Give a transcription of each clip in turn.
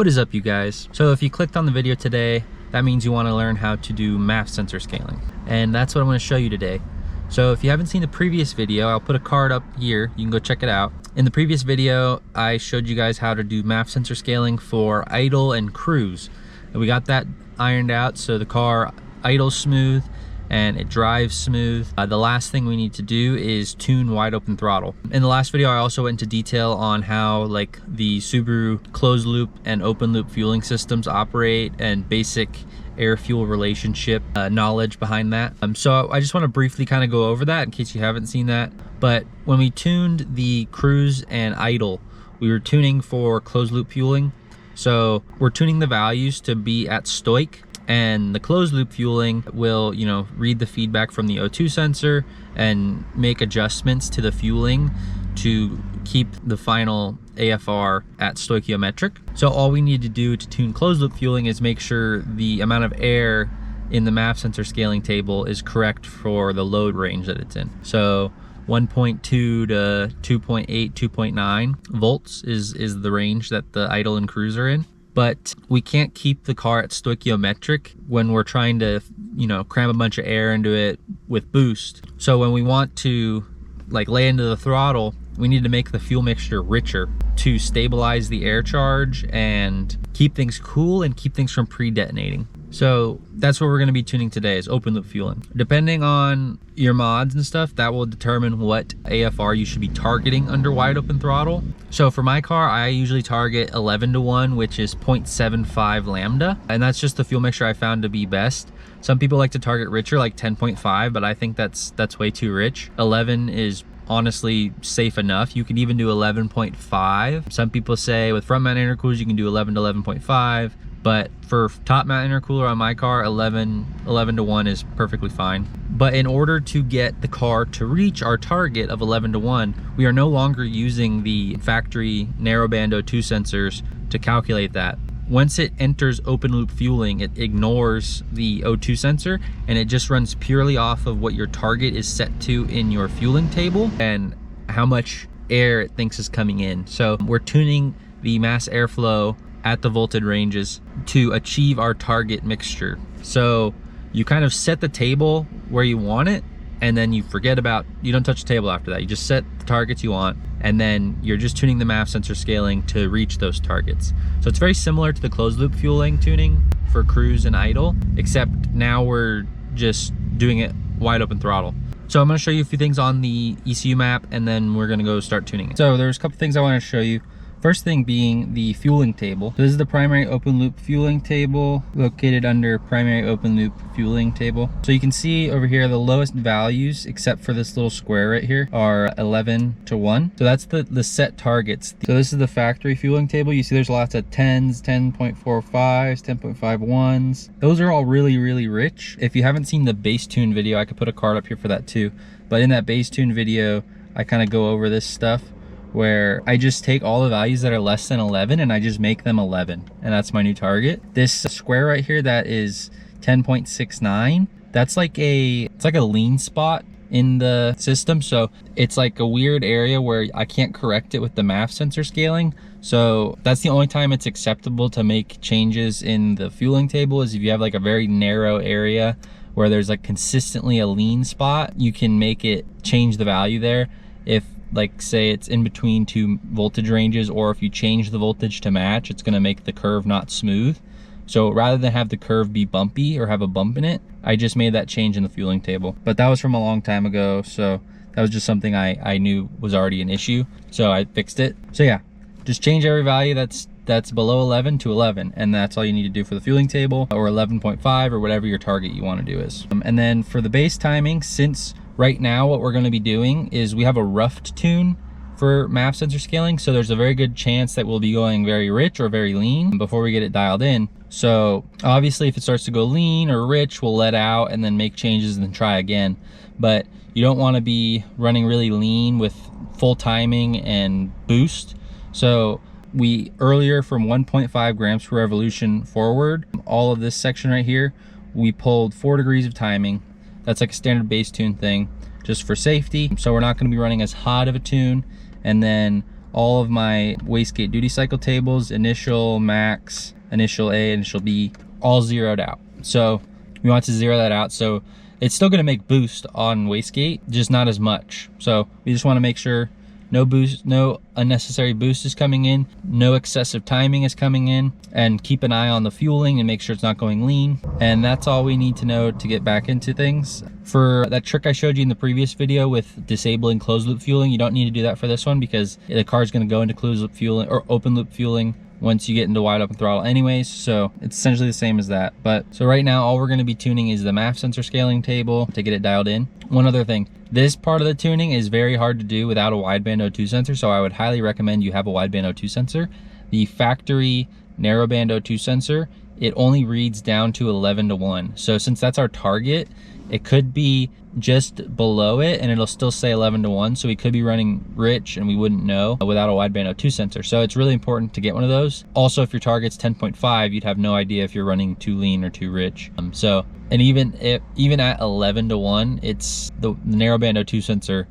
What is up, you guys? So if you clicked on the video today, that means you want to learn how to do MAF sensor scaling. And that's what I'm going to show you today. So if you haven't seen the previous video, I'll put a card up here. You can go check it out. In the previous video, I showed you guys how to do MAF sensor scaling for idle and cruise. And we got that ironed out so the car idles smooth and it drives smooth. The last thing we need to do is tune wide open throttle. In the last video, I also went into detail on how like the Subaru closed loop and open loop fueling systems operate and basic air fuel relationship knowledge behind that. So I just want to briefly kind of go over that in case you haven't seen that. But when we tuned the cruise and idle, we were tuning for closed loop fueling. So we're tuning the values to be at stoic, and the closed loop fueling will, read the feedback from the O2 sensor and make adjustments to the fueling to keep the final AFR at stoichiometric. So all we need to do to tune closed loop fueling is make sure the amount of air in the MAF sensor scaling table is correct for the load range that it's in. So 1.2 to 2.8, 2.9 volts is the range that the idle and cruise are in. But we can't keep the car at stoichiometric when we're trying to, cram a bunch of air into it with boost. So when we want to lay into the throttle, we need to make the fuel mixture richer to stabilize the air charge and keep things cool and keep things from pre-detonating. So that's what we're going to be tuning today, is open loop fueling. Depending on your mods and stuff, that will determine what AFR you should be targeting under wide open throttle. So for my car, I usually target 11:1, which is 0.75 lambda. And that's just the fuel mixture I found to be best. Some people like to target richer, like 10.5, but I think that's way too rich. 11 is honestly safe enough. You can even do 11.5. Some people say with front mount intercoolers, you can do 11 to 11.5. But for top mount intercooler on my car, 11:1 is perfectly fine. But in order to get the car to reach our target of 11:1, we are no longer using the factory narrowband O2 sensors to calculate that. Once it enters open loop fueling, it ignores the O2 sensor and it just runs purely off of what your target is set to in your fueling table and how much air it thinks is coming in. So we're tuning the mass airflow at the voltage ranges to achieve our target mixture. So you kind of set the table where you want it, and then you don't touch the table after that. You just set the targets you want, and then you're just tuning the MAF sensor scaling to reach those targets. So it's very similar to the closed loop fueling tuning for cruise and idle, except now we're just doing it wide open throttle. So I'm gonna show you a few things on the ECU map, and then we're gonna go start tuning it. So there's a couple things I wanna show you. First thing being the fueling table. So this is the primary open loop fueling table located under primary open loop fueling table. So you can see over here the lowest values, except for this little square right here, are 11:1. So that's the set targets. So this is the factory fueling table. You see there's lots of 10s, 10.45s, 10.51s. Those are all really, really rich. If you haven't seen the base tune video, I could put a card up here for that too. But in that base tune video, I kind of go over this stuff, where I just take all the values that are less than 11 and I just make them 11, and that's my new target. This square right here that is 10.69, that's it's like a lean spot in the system. So it's like a weird area where I can't correct it with the MAF sensor scaling. So that's the only time it's acceptable to make changes in the fueling table, is if you have like a very narrow area where there's like consistently a lean spot, you can make it change the value there. If say it's in between two voltage ranges, or if you change the voltage to match, it's going to make the curve not smooth. So rather than have the curve be bumpy or have a bump in it, I just made that change in the fueling table. But that was from a long time ago, so that was just something I knew was already an issue, so I fixed it. So yeah, just change every value that's below 11 to 11, and that's all you need to do for the fueling table, or 11.5, or whatever your target you want to do is. And then for the base timing, since right now what we're going to be doing is we have a roughed tune for MAF sensor scaling, so there's a very good chance that we'll be going very rich or very lean before we get it dialed in. So obviously if it starts to go lean or rich, we'll let out and then make changes and then try again. But you don't want to be running really lean with full timing and boost. So we earlier, from 1.5 grams per revolution forward, all of this section right here, we pulled 4 degrees of timing. That's like a standard base tune thing, just for safety. So we're not going to be running as hot of a tune. And then all of my wastegate duty cycle tables, initial, max, initial A, initial B, all zeroed out. So we want to zero that out. So it's still gonna make boost on wastegate, just not as much. So we just wanna make sure no boost, no unnecessary boost is coming in, no excessive timing is coming in, and keep an eye on the fueling and make sure it's not going lean. And that's all we need to know to get back into things. For that trick I showed you in the previous video with disabling closed loop fueling, you don't need to do that for this one because the car is gonna go into closed loop fueling or open loop fueling once you get into wide open throttle anyways, so it's essentially the same as that. But so right now all we're going to be tuning is the MAF sensor scaling table to get it dialed in. One other thing, this part of the tuning is very hard to do without a wideband O2 sensor, so I would highly recommend you have a wideband O2 sensor. The factory narrowband O2 sensor, it only reads down to 11:1. So since that's our target, it could be just below it and it'll still say 11:1, so we could be running rich and we wouldn't know without a wideband O2 sensor. So it's really important to get one of those. Also, if your target's 10.5, you'd have no idea if you're running too lean or too rich. And even at 11:1, it's the narrowband O2 sensor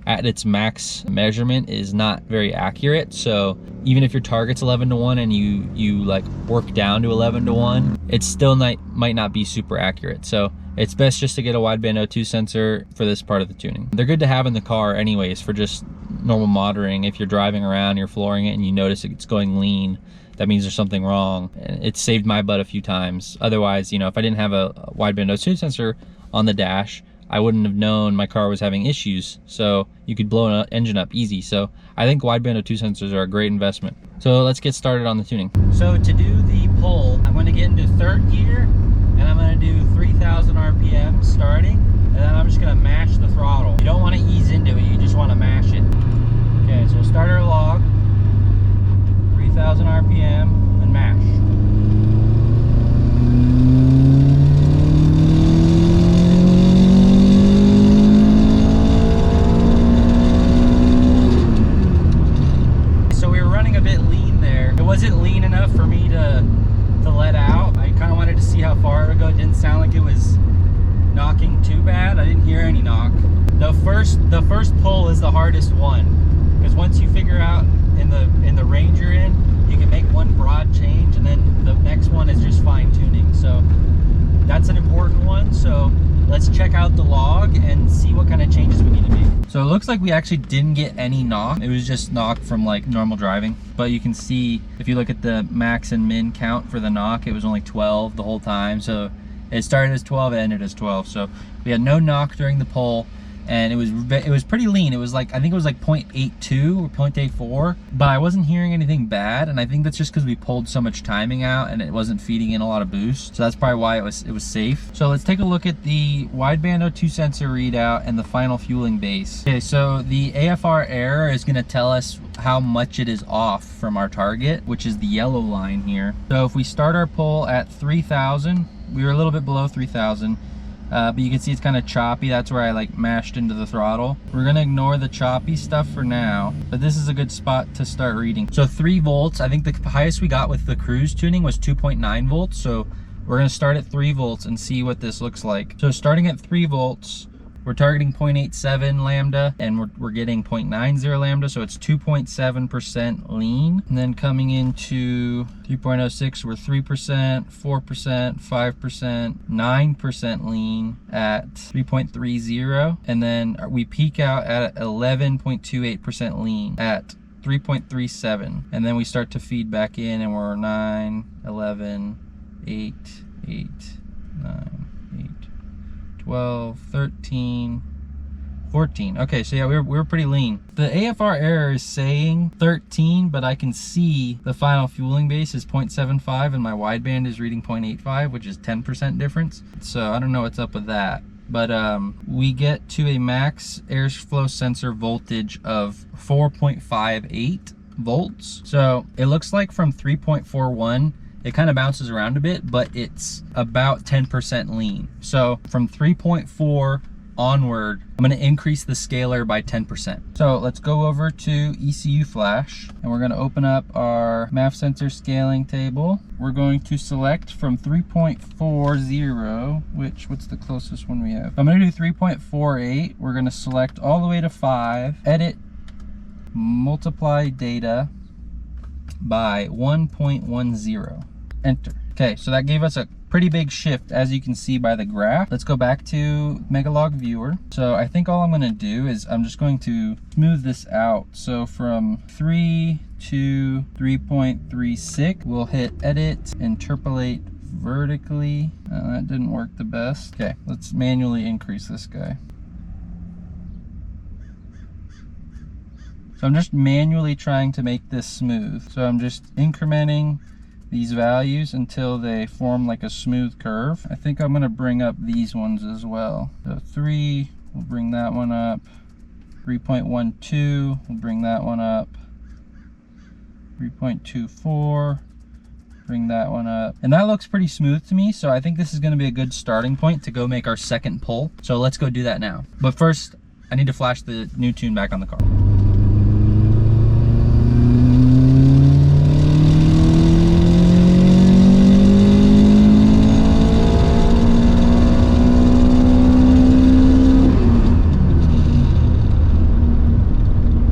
at its max measurement is not very accurate. So even if your target's 11:1 and you like work down to 11:1, it still might not be super accurate. So it's best just to get a wideband O2 sensor for this part of the tuning. They're good to have in the car anyways for just normal monitoring. If you're driving around, you're flooring it and you notice it's going lean, that means there's something wrong. It saved my butt a few times. Otherwise, you know, if I didn't have a wideband O2 sensor on the dash, I wouldn't have known my car was having issues. So you could blow an engine up easy. So I think wideband O2 sensors are a great investment. So let's get started on the tuning. So to do the pull, I'm gonna get into third gear and I'm gonna do 3,000 RPM starting, and then I'm just gonna mash the throttle. You don't wanna ease into it, you just wanna mash it. Okay, so starter log, 3,000 RPM, and mash. Wasn't lean enough for me to let out. I kind of wanted to see how far it would go. It didn't sound like it was knocking too bad. I didn't hear any knock. The first pull is the hardest one, because once you figure out in the range you're in, you can make one broad change, and then the next one is just fine tuning. So that's an important one. So let's check out the log and see what kind of changes we need to make. So it looks like we actually didn't get any knock. It was just knock from like normal driving. But you can see, if you look at the max and min count for the knock, it was only 12 the whole time. So it started as 12, it ended as 12. So we had no knock during the pull, and it was pretty lean. It was like, I think it was like 0.82 or 0.84, but I wasn't hearing anything bad, and I think that's just because we pulled so much timing out and it wasn't feeding in a lot of boost. So that's probably why it was safe. So let's take a look at the wideband O2 sensor readout and the final fueling base. Okay, so the AFR error is gonna tell us how much it is off from our target, which is the yellow line here. So if we start our pull at 3,000, we were a little bit below 3,000. But you can see it's kind of choppy. That's where I like mashed into the throttle. We're gonna ignore the choppy stuff for now, but this is a good spot to start reading. So 3 volts, I think the highest we got with the cruise tuning was 2.9 volts. So we're gonna start at 3 volts and see what this looks like. So starting at 3 volts, we're targeting 0.87 lambda, and we're getting 0.90 lambda, so it's 2.7% lean. And then coming into 3.06, we're 3%, 4%, 5%, 9% lean at 3.30. And then we peak out at 11.28% lean at 3.37. And then we start to feed back in, and we're 9, 11, 8, 8, 9, 12, 13, 14. Okay, so yeah, we were pretty lean. The AFR error is saying 13, but I can see the final fueling base is 0.75 and my wideband is reading 0.85, which is 10% difference. So I don't know what's up with that. But we get to a max airflow sensor voltage of 4.58 volts. So it looks like from 3.41, it kind of bounces around a bit, but it's about 10% lean. So from 3.4 onward, I'm gonna increase the scaler by 10%. So let's go over to ECU flash, and we're gonna open up our MAF sensor scaling table. We're going to select from 3.40, what's the closest one we have? I'm gonna do 3.48. We're gonna select all the way to 5, edit multiply data by 1.10. Enter. Okay, so that gave us a pretty big shift, as you can see by the graph. Let's go back to Megalog Viewer. So I think all I'm gonna do is I'm just going to smooth this out. So from 3 to 3.36, we'll hit edit, interpolate vertically. That didn't work the best. Okay, let's manually increase this guy. So I'm just manually trying to make this smooth. So I'm just incrementing these values until they form like a smooth curve. I think I'm gonna bring up these ones as well. So 3, we'll bring that one up. 3.12, we'll bring that one up. 3.24, bring that one up. And that looks pretty smooth to me, so I think this is gonna be a good starting point to go make our second pull. So let's go do that now. But first, I need to flash the new tune back on the car.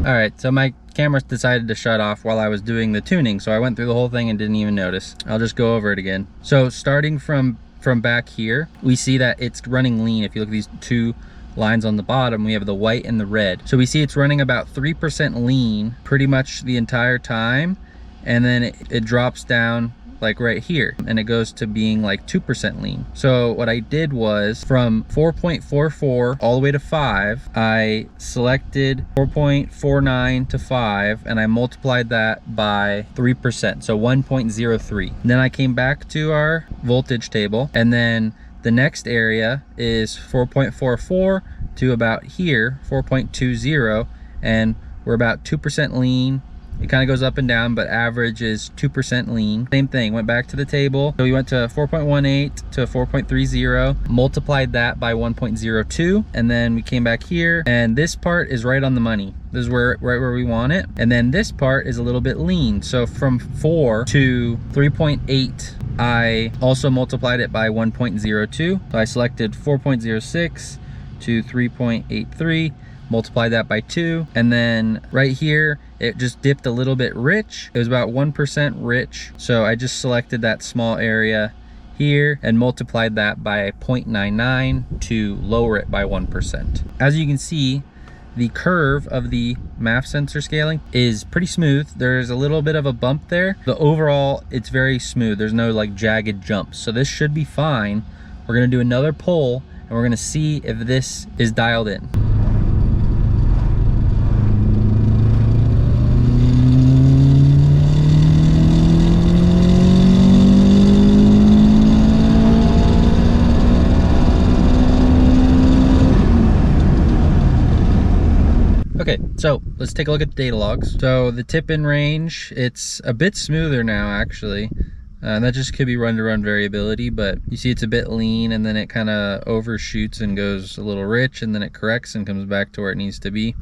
Alright, so my camera decided to shut off while I was doing the tuning, so I went through the whole thing and didn't even notice. I'll just go over it again. So starting from back here, we see that it's running lean. If you look at these two lines on the bottom, we have the white and the red. So we see it's running about 3% lean pretty much the entire time, and then it drops down like right here, and it goes to being like 2% lean. So what I did was from 4.44 all the way to 5, I selected 4.49 to 5, and I multiplied that by 3%, so 1.03. Then I came back to our voltage table, and then the next area is 4.44 to about here, 4.20, and we're about 2% lean. It kind of goes up and down, but average is 2% lean. Same thing, went back to the table. So we went to 4.18 to 4.30, multiplied that by 1.02, and then we came back here, and this part is right on the money. This is right where we want it. And then this part is a little bit lean. So from 4 to 3.8, I also multiplied it by 1.02. So I selected 4.06 to 3.83, multiply that by 2, and then right here it just dipped a little bit rich. It was about 1% rich, so I just selected that small area here and multiplied that by 0.99 to lower it by 1%. As you can see, the curve of the MAF sensor scaling is pretty smooth. There's a little bit of a bump there. The overall, it's very smooth. There's no like jagged jumps, so this should be fine. We're gonna do another pull, and we're gonna see if this is dialed in. Okay, so let's take a look at the data logs. So the tip-in range, it's a bit smoother now actually. And that just could be run-to-run variability, but you see it's a bit lean, and then it kind of overshoots and goes a little rich, and then it corrects and comes back to where it needs to be.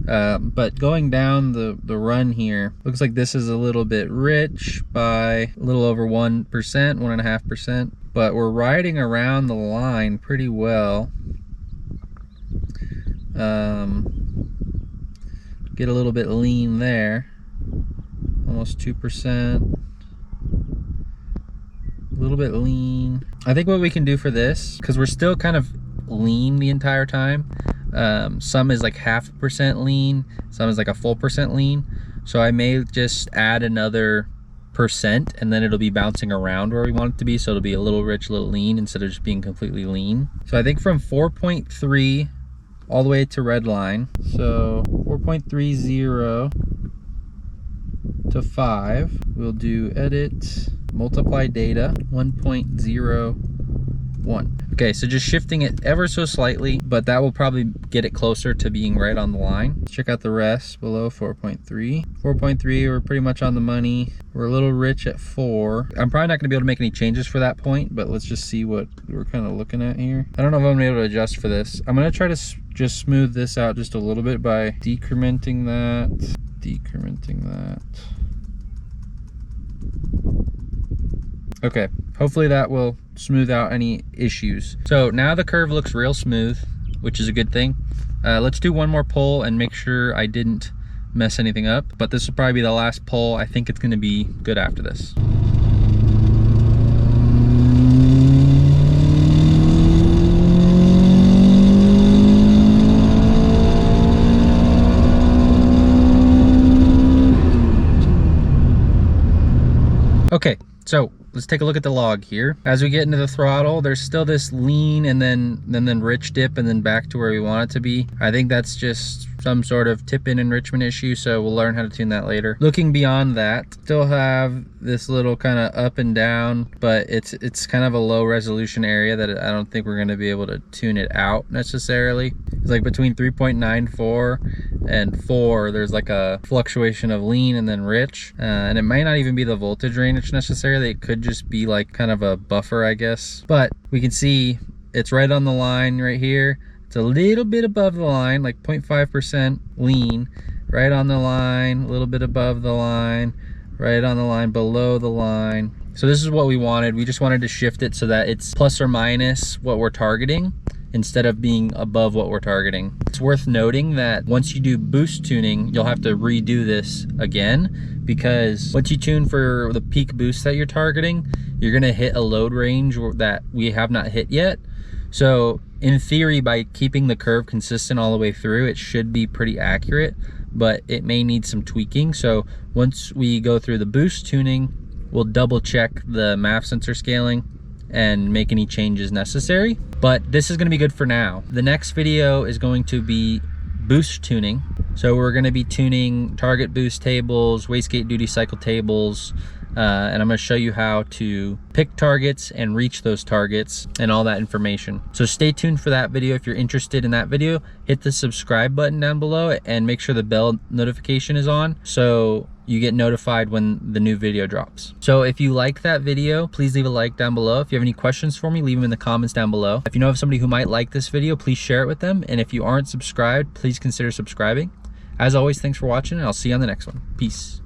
But going down the run here, looks like this is a little bit rich by a little over 1%, 1.5%, but we're riding around the line pretty well. Get a little bit lean there, almost 2%. A little bit lean. I think what we can do for this, because we're still kind of lean the entire time, some is like 0.5% lean, some is like a full percent lean, so I may just add another percent, and then it'll be bouncing around where we want it to be, so it'll be a little rich, a little lean, instead of just being completely lean. So I think from 4.3 all the way to red line, so 4.30 to 5, we'll do edit, multiply data, 1.01. Okay, so just shifting it ever so slightly, but that will probably get it closer to being right on the line. Let's check out the rest below. 4.3. 4.3, we're pretty much on the money. We're a little rich at 4. I'm probably not gonna be able to make any changes for that point, but let's just see what we're kind of looking at here. I don't know if I'm gonna be able to adjust for this. I'm gonna try to just smooth this out just a little bit by decrementing that, Okay, hopefully that will smooth out any issues. So now the curve looks real smooth, which is a good thing. Let's do one more pull and make sure I didn't mess anything up, but this will probably be the last pull. I think it's gonna be good after this. Okay, so let's take a look at the log here. As we get into the throttle, there's still this lean and then rich dip and then back to where we want it to be. I think that's just some sort of tip-in enrichment issue, so we'll learn how to tune that later. Looking beyond that, still have this little kind of up and down, but it's kind of a low resolution area that I don't think we're gonna be able to tune it out necessarily. It's like between 3.94 and 4, there's like a fluctuation of lean and then rich, and it might not even be the voltage range necessarily. It could just be like kind of a buffer, I guess. But we can see it's right on the line right here. It's a little bit above the line, like 0.5% lean, right on the line, a little bit above the line, right on the line, below the line. So this is what we wanted. We just wanted to shift it so that it's plus or minus what we're targeting instead of being above what we're targeting. It's worth noting that once you do boost tuning, you'll have to redo this again, because once you tune for the peak boost that you're targeting, you're gonna hit a load range that we have not hit yet. So in theory, by keeping the curve consistent all the way through, it should be pretty accurate, but it may need some tweaking. So once we go through the boost tuning, we'll double check the MAF sensor scaling and make any changes necessary. But this is gonna be good for now. The next video is going to be boost tuning. So we're gonna be tuning target boost tables, wastegate duty cycle tables, and I'm gonna show you how to pick targets and reach those targets and all that information. So stay tuned for that video. If you're interested in that video, hit the subscribe button down below and make sure the bell notification is on so you get notified when the new video drops. So if you like that video, please leave a like down below. If you have any questions for me, leave them in the comments down below. If you know of somebody who might like this video, please share it with them. And if you aren't subscribed, please consider subscribing. As always, thanks for watching, and I'll see you on the next one. Peace.